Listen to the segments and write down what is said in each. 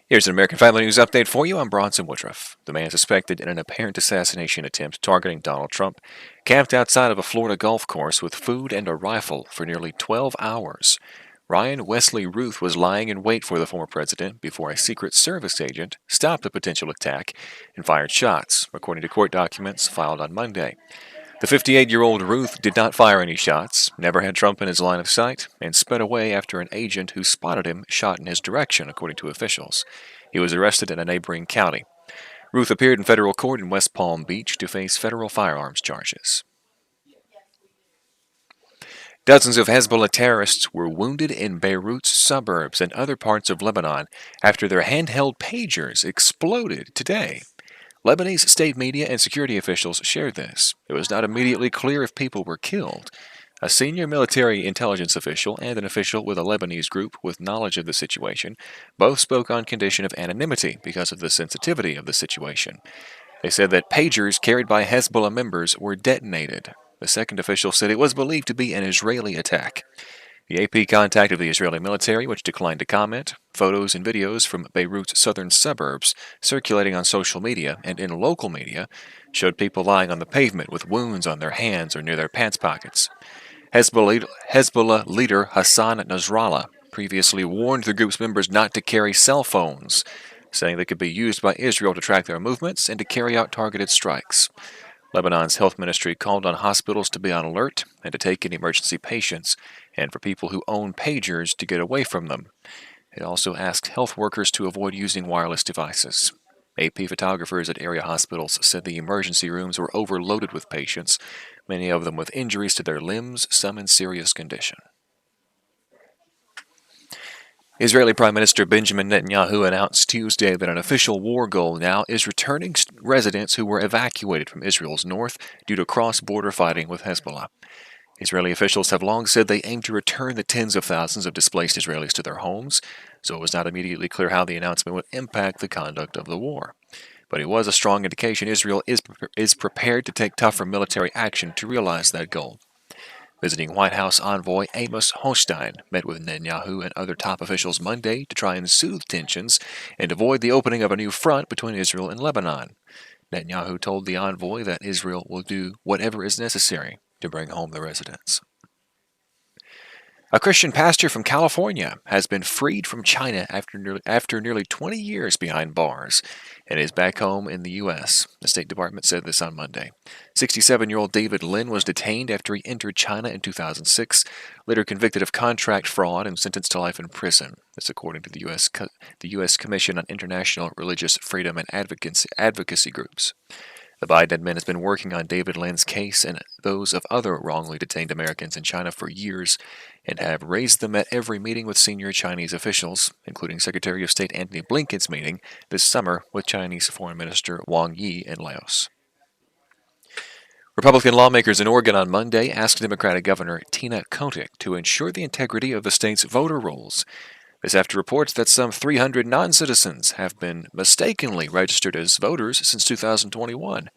Here's an American Family News update for you. I'm Bronson Woodruff. The man suspected in an apparent assassination attempt targeting Donald Trump camped outside of a Florida golf course with food and a rifle for nearly 12 hours. Ryan Wesley Ruth was lying in wait for the former president before a Secret Service agent stopped the potential attack and fired shots, according to court documents filed on Monday. The 58-year-old Ruth did not fire any shots, never had Trump in his line of sight, and sped away after an agent who spotted him shot in his direction, according to officials. He was arrested in a neighboring county. Ruth appeared in federal court in West Palm Beach to face federal firearms charges. Dozens of Hezbollah terrorists were wounded in Beirut's suburbs and other parts of Lebanon after their handheld pagers exploded today. Lebanese state media and security officials shared this. It was not immediately clear if people were killed. A senior military intelligence official and an official with a Lebanese group with knowledge of the situation both spoke on condition of anonymity because of the sensitivity of the situation. They said that pagers carried by Hezbollah members were detonated. The second official said it was believed to be an Israeli attack. The AP contacted the Israeli military, which declined to comment. Photos and videos from Beirut's southern suburbs, circulating on social media and in local media, showed people lying on the pavement with wounds on their hands or near their pants pockets. Hezbollah leader Hassan Nasrallah previously warned the group's members not to carry cell phones, saying they could be used by Israel to track their movements and to carry out targeted strikes. Lebanon's health ministry called on hospitals to be on alert and to take in emergency patients, and for people who own pagers to get away from them. It also asked health workers to avoid using wireless devices. AP photographers at area hospitals said the emergency rooms were overloaded with patients, many of them with injuries to their limbs, some in serious condition. Israeli Prime Minister Benjamin Netanyahu announced Tuesday that an official war goal now is returning residents who were evacuated from Israel's north due to cross-border fighting with Hezbollah. Israeli officials have long said they aim to return the tens of thousands of displaced Israelis to their homes, so it was not immediately clear how the announcement would impact the conduct of the war. But it was a strong indication Israel is prepared to take tougher military action to realize that goal. Visiting White House envoy Amos Hochstein met with Netanyahu and other top officials Monday to try and soothe tensions and avoid the opening of a new front between Israel and Lebanon. Netanyahu told the envoy that Israel will do whatever is necessary to bring home the residents. A Christian pastor from California has been freed from China after nearly 20 years behind bars and is back home in the U.S. The State Department said this on Monday. 67-year-old David Lin was detained after he entered China in 2006, later convicted of contract fraud and sentenced to life in prison. This according to the U.S. Commission on International Religious Freedom and Advocacy Groups. The Biden admin has been working on David Lin's case and those of other wrongly detained Americans in China for years and have raised them at every meeting with senior Chinese officials, including Secretary of State Antony Blinken's meeting this summer with Chinese Foreign Minister Wang Yi in Laos. Republican lawmakers in Oregon on Monday asked Democratic Governor Tina Kotek to ensure the integrity of the state's voter rolls. This after reports that some 300 non-citizens have been mistakenly registered as voters since 2021.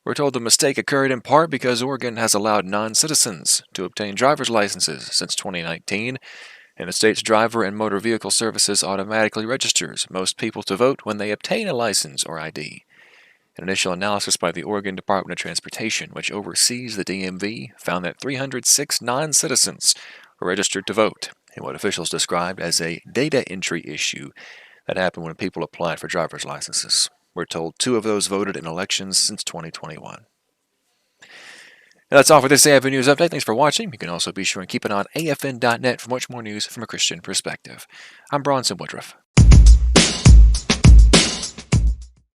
We're told the mistake occurred in part because Oregon has allowed non-citizens to obtain driver's licenses since 2019, and the state's Driver and Motor Vehicle Services automatically registers most people to vote when they obtain a license or ID. An initial analysis by the Oregon Department of Transportation, which oversees the DMV, found that 306 non-citizens were registered to vote in what officials described as a data entry issue that happened when people applied for driver's licenses. We're told 2 of those voted in elections since 2021. And that's all for this AFN News Update. Thanks for watching. You can also be sure and keep it on AFN.net for much more news from a Christian perspective. I'm Bronson Woodruff.